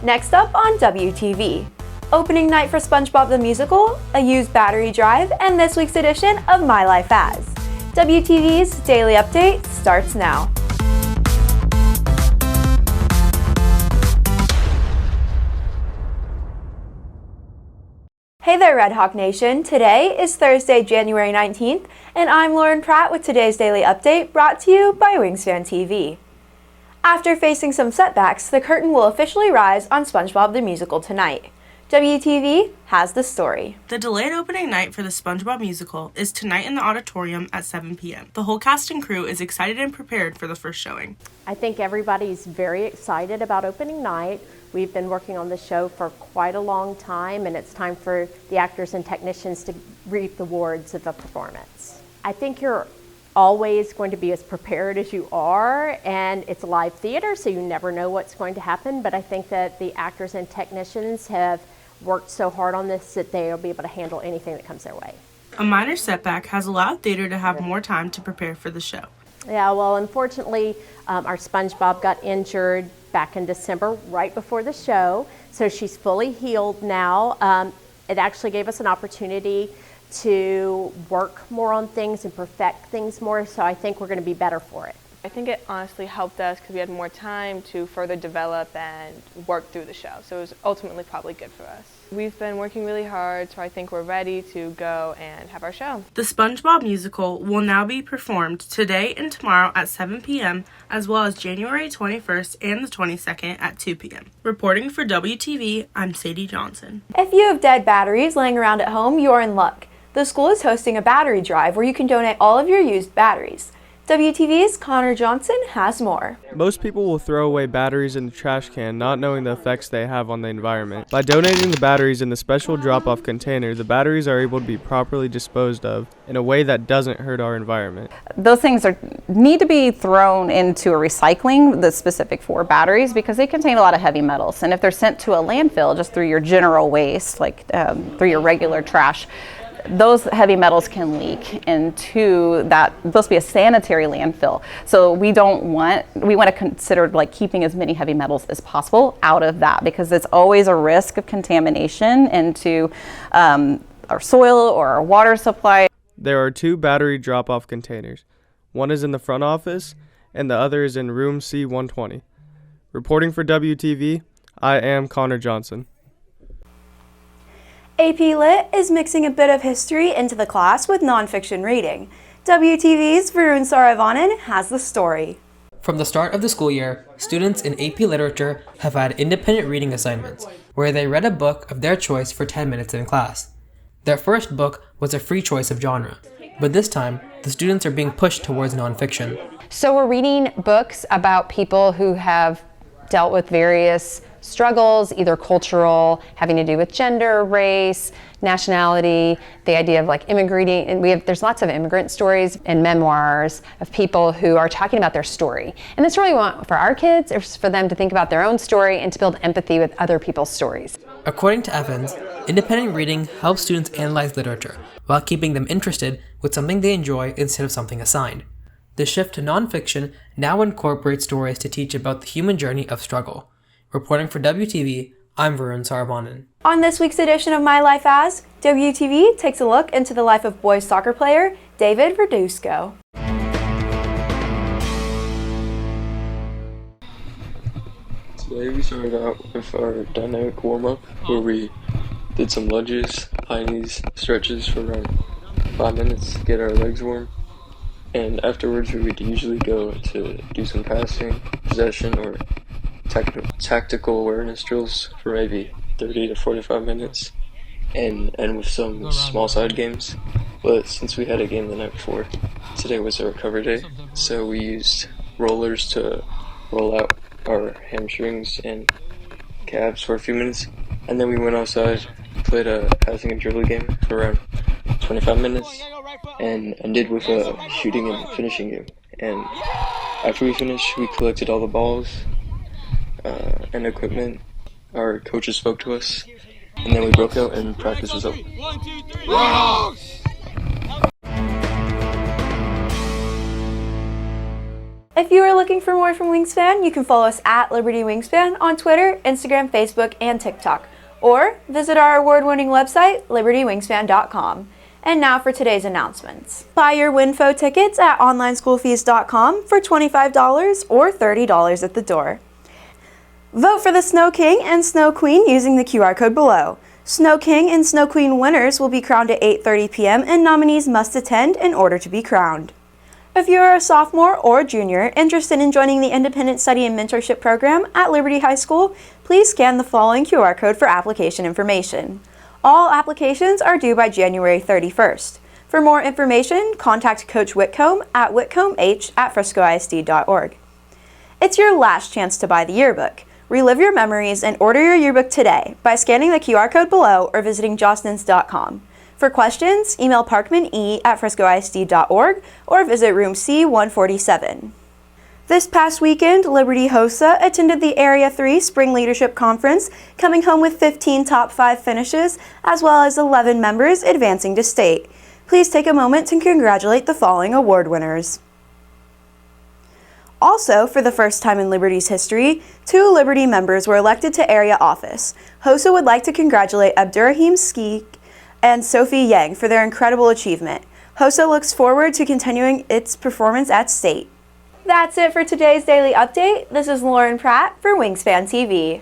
Next up on WTV. Opening night for SpongeBob the Musical, a used battery drive, and this week's edition of My Life As. WTV's Daily Update starts now. Hey there, Red Hawk Nation. Today is Thursday, January 19th, and I'm Lauren Pratt with today's Daily Update brought to you by Wingspan TV. After facing some setbacks, the curtain will officially rise on SpongeBob the Musical tonight. WTV has the story. The delayed opening night for the SpongeBob Musical is tonight in the auditorium at 7 p.m. The whole cast and crew is excited and prepared for the first showing. I think everybody's very excited about opening night. We've been working on the show for quite a long time, and it's time for the actors and technicians to reap the rewards of the performance. I think you're always going to be as prepared as you are, and it's live theater, so you never know what's going to happen, but I think that the actors and technicians have worked so hard on this that they'll be able to handle anything that comes their way. A minor setback has allowed theater to have more time to prepare for the show. Yeah, well, unfortunately, our SpongeBob got injured back in December, right before the show, so she's fully healed now. It actually gave us an opportunity to work more on things and perfect things more, so I think we're going to be better for it. I think it honestly helped us because we had more time to further develop and work through the show, so it was ultimately probably good for us. We've been working really hard, so I think we're ready to go and have our show. The SpongeBob Musical will now be performed today and tomorrow at 7 p.m., as well as January 21st and the 22nd at 2 p.m. Reporting for WTV, I'm Sadie Johnson. If you have dead batteries laying around at home, you're in luck. The school is hosting a battery drive where you can donate all of your used batteries. WTV's Connor Johnson has more. Most people will throw away batteries in the trash can, not knowing the effects they have on the environment. By donating the batteries in the special drop-off container, the batteries are able to be properly disposed of in a way that doesn't hurt our environment. Those things need to be thrown into a recycling that's specific for batteries because they contain a lot of heavy metals. And if they're sent to a landfill just through your general waste, like through your regular trash, those heavy metals can leak into that. It's supposed to be a sanitary landfill. So we want to consider like keeping as many heavy metals as possible out of that because it's always a risk of contamination into our soil or our water supply. There are 2 battery drop-off containers. One is in the front office and the other is in room C120. Reporting for WTV, I am Connor Johnson. AP Lit is mixing a bit of history into the class with nonfiction reading. WTV's Varun Saravanan has the story. From the start of the school year, students in AP Literature have had independent reading assignments, where they read a book of their choice for 10 minutes in class. Their first book was a free choice of genre, but this time, the students are being pushed towards nonfiction. So we're reading books about people who have dealt with various struggles, either cultural, having to do with gender, race, nationality, the idea of like immigrating, and there's lots of immigrant stories and memoirs of people who are talking about their story. And the story we want for our kids is for them to think about their own story and to build empathy with other people's stories. According to Evans, independent reading helps students analyze literature while keeping them interested with something they enjoy instead of something assigned. The shift to nonfiction now incorporates stories to teach about the human journey of struggle. Reporting for WTV, I'm Varun Saravanan. On this week's edition of My Life As, WTV takes a look into the life of boys soccer player David Verduzco. Today we started out with our dynamic warm-up where we did some lunges, high knees, stretches for around 5 minutes to get our legs warm. And afterwards we would usually go to do some passing, possession, or tactical awareness drills for maybe 30 to 45 minutes and with some small side games. But since we had a game the night before, today was a recovery day, so we used rollers to roll out our hamstrings and calves for a few minutes, and then we went outside, played a passing and dribbling game for around 25 minutes and ended with a shooting and finishing game. And after we finished, we collected all the balls and equipment. Our coaches spoke to us, and then we broke out and practice was over. 1, 2, 3, Roadhogs! If you are looking for more from Wingspan, you can follow us at Liberty Wingspan on Twitter, Instagram, Facebook, and TikTok, or visit our award-winning website, libertywingspan.com. And now for today's announcements. Buy your WinFo tickets at onlineschoolfees.com for $25 or $30 at the door. Vote for the Snow King and Snow Queen using the QR code below. Snow King and Snow Queen winners will be crowned at 8:30 p.m. and nominees must attend in order to be crowned. If you are a sophomore or junior interested in joining the Independent Study and Mentorship Program at Liberty High School, please scan the following QR code for application information. All applications are due by January 31st. For more information, contact Coach Whitcomb at whitcombh@friscoisd.org. It's your last chance to buy the yearbook. Relive your memories and order your yearbook today by scanning the QR code below or visiting jostens.com. For questions, email parkmane@friscoisd.org or visit room C147. This past weekend, Liberty HOSA attended the Area 3 Spring Leadership Conference, coming home with 15 top 5 finishes, as well as 11 members advancing to state. Please take a moment to congratulate the following award winners. Also, for the first time in Liberty's history, 2 Liberty members were elected to area office. HOSA would like to congratulate Abdurrahim Skeek and Sophie Yang for their incredible achievement. HOSA looks forward to continuing its performance at state. That's it for today's Daily Update. This is Lauren Pratt for Wingspan TV.